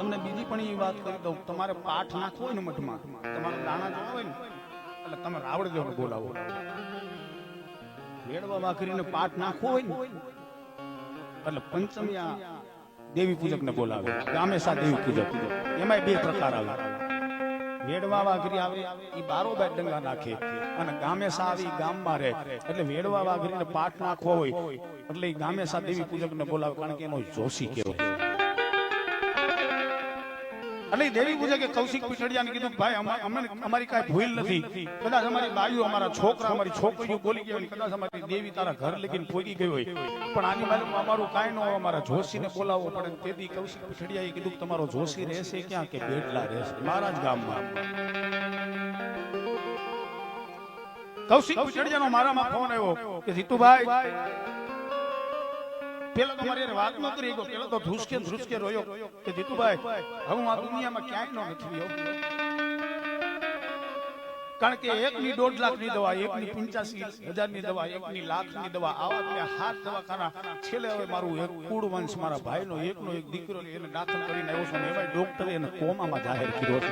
તમને બીજી પણ એ વાત કરી દઉં, તમારે પાઠ નાખવો હોય ને મઠમાં, તમારા દાણા જોવા હોય ને એટલે તમે રાવળદેવને બોલાવો. વેડવા વાઘરીને પાઠ નાખવો હોય ને એટલે પંચમિયા દેવી પૂજક ને બોલાવે, ગામેસા દેવી પૂજક. એમાં બે પ્રકાર આવે. વેડવા વાઘરી આવે એ બારોબાર ડંગા નાખે, અને ગામેસા આવી ગામમાં રહે. એટલે વેડવા વાઘરીને પાઠ નાખવો હોય એટલે એ ગામેસા દેવી પૂજક ને બોલાવે, કારણ કે એનો જોશી કહેવાય. એટલે દેવી પૂજકે કૌશિક પીઠડિયાને કીધું, ભાઈ અમારી કાંઈ ભૂલ નથી, કદાચ અમારી બાઈઓ, અમારા છોકરા, અમારી છોકરીઓ બોલી ગઈ હોય, કદાચ અમારી દેવી તારા ઘર લગીને પોગી ગઈ હોય, પણ આની બાજુમાં અમારું કાંઈ ન હોય, અમારા જોશીને બોલાવવો પડે. તેથી કૌશિક પીઠડિયાએ કીધું, તમારો જોશી રહેશે ક્યાં? કે બેડલા રહેશે, મારા જ ગામમાં. કૌશિક પીઠડિયાનો મારામાં ફોન આવ્યો કે જીતુભાઈ, પેલા તો મારી વાત ન કરી ગયો, પેલા તો ધ્રુસકે રોયો કે જીતુભાઈ, હવે હું આ દુનિયામાં ક્યાંય નથી રહ્યો, કારણ કે 1.5 લાખની દવા, 85,000ની દવા, 1 લાખની દવા, આવા મેં 7 દવાખાના. છેલ્લે હવે મારું એક કુળ વંશ, મારા ભાઈનો એકનો એક દીકરો એને દાખલ કરીને આવ્યો છું, એમાં ડોક્ટરે એને કોમામાં જાહેર કર્યો છે.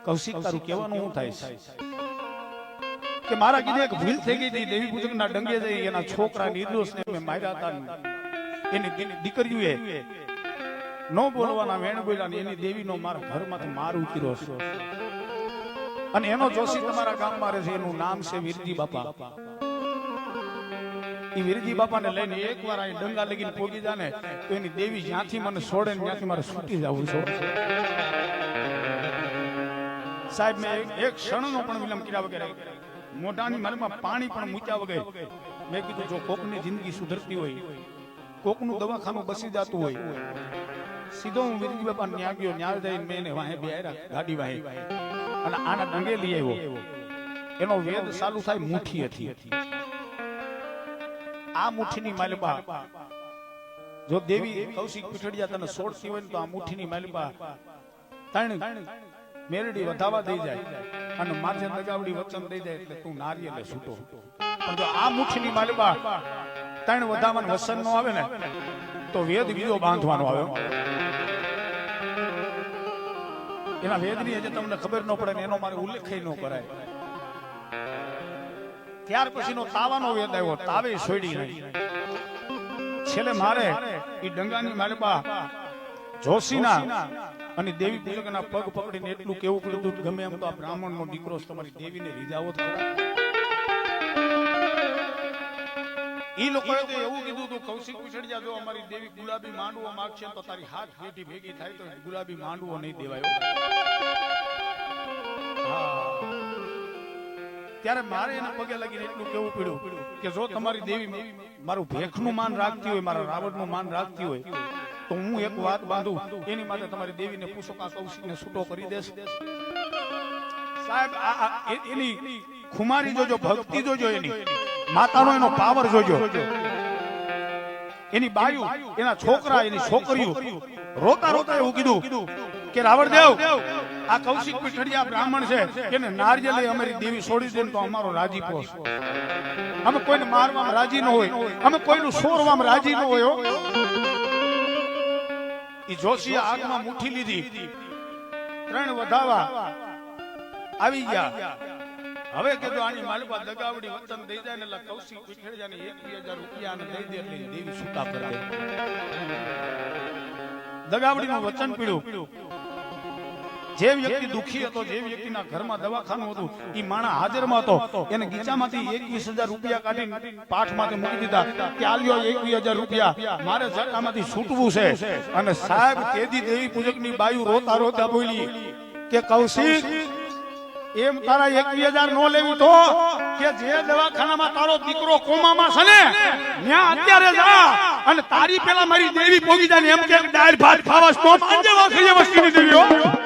કૌશિક, તારું કહેવાનું શું થાય છે કે મારા કીધે એક ભૂલ થઈ ગઈ હતી, દેવી પૂજકના ડંગે જઈ એના છોકરા નિર્દોષને મેં માર્યા હતા, એની દીકરીઓએ ન બોલવાના વેણ બોલ્યા ને એની દેવીનો મારા ઘરમાંથી માર ઉતર્યો છે, અને એનો જોશી તમારા ગામમાં રહે છે. એનું નામ છે વીરજી બાપા. એ વીરજી બાપાને લઈને એકવાર અહીં ડંગા લગીને પોગી જાય ને તો એની દેવી જ્યાંથી મને છોડે ને ત્યાંથી મારે છૂટી જવું છે. સાહેબ, મેં એક ક્ષણનો પણ વિલંબ કર્યા વગર મોઢાની માલમાં પાણી પણ મૂક્યા વગર મેં કીધું, જો કોકની જિંદગી સુધરતી હોય, કોકનું દવાખાનું બસી જતું હોય, સીધો હું વીરજી બાપા ન્યા ગયો. ન્યા જઈને મેં એને વાહે બેહાર્યા, ગાડી વાહે, અને આના ડંગે લઈ આવ્યો. એનો વેદ ચાલુ થાય મુઠ્ઠી હતી. આ મુઠ્ઠીની માલપા જો દેવી કૌશિક પીઠડિયા તને છોડતી હોય ને તો આ મુઠ્ઠીની માલપા ત્રણ મેરડી વધાવા દઈ જાય અને માથે દગાવડી વચન દઈ જાય, એટલે તું નારિયેલે છૂટો. પણ જો આ મુઠ્ઠીની માલપા ત્રણ વધાવાનું વસન નો આવે ને તો વેદ બીજો બાંધવાનો આવે. એના વેદની હજી તમને ખબર ન પડે ને એનો મારે ઉલ્લેખ ન કરાય. ત્યાર પછીનો તાવાનો વેદ આવ્યો, તાવે છોડી નહીં. છેલ્લે મારે એ ડંગાની માલપા જોશીના અને દેવી પૂજકના પગ પકડીને એટલું કેવું કીધું, ગમે એમ તો આ બ્રાહ્મણનો દીકરો તમારી દેવીને રીઝાવો થયો. ઈ લોકોએ તો એવું કીધું હતું, કૌશિક પીઠડિયા, જો અમારી દેવી ગુલાબી માંડવો માંગશે તો તારી હાથ પેટી ભેગી થાય તો ગુલાબી માંડવો નહીં દેવાયો. ત્યારે મારે એના પગે લાગીને એટલું કેવું પડ્યું કે જો તમારી દેવી મારું ભેખનું માન રાખતી હોય, મારા રાવણનું માન રાખતી હોય, તો હું એક વાત બાંધું, એની માટે તમારી દેવીને પૂછો કે કૌશિકને છૂટો કરી દેશે. સાહેબ, એની ખુમારી જોજો, ભક્તિ જોજો, એની માતાનો એનો પાવર જોજો. એની બાયુ, એના છોકરા, એની છોકરીઓ રોતા રોતા એવું કીધું કે રાવણદેવ, આ કૌશિક પીઠડિયા બ્રાહ્મણ છે, એને નારિયેલે અમારી દેવી છોડી દે તો અમારો રાજીપો છે. અમે કોઈને મારવામાં રાજી ન હોય, અમે કોઈનું સોરવામાં રાજી ન હોય. ઈ જોશીએ આગમાં મુઠ્ઠી લીધી, ત્રણ વધાવા આવી ગયા. હવે કીધું આની માલપા દગાવડી વચન દઈ જાય ને એટલે કૌશિક પીઠડિયાને 21,000 રૂપિયા દઈ દે એટલે દેવી છૂટા કરી દે. દગાવડીનું વચન પીડ્યું. જે વ્યક્તિ દુખી હતો, જે વ્યક્તિના ઘરમાં દવાખાનું હતું, એ માણા હાજરમાં હતો, એને ગીચામાંથી 21,000 રૂપિયા કાઢી પાઠમાંથી મૂકી દીધા કે આલ્યો 21,000 રૂપિયા, મારે જટામાંથી છૂટવું છે. અને સાહેબ, તેદી દેવી પૂજકની બાયુ રોતા રોતા બોલી કે કૌશિક, એમ તારા 21,000 નો લેવી તો કે જે દવાખાનામાં તારો દીકરો કોમામાં છે ને ત્યાં અત્યારે જા અને તારી પેલા મારી દેવી પોગી જાય ને એમ કે દાળ ભાત ખાવા નો પાંજે વાખીએ વસ્તીની દેવી.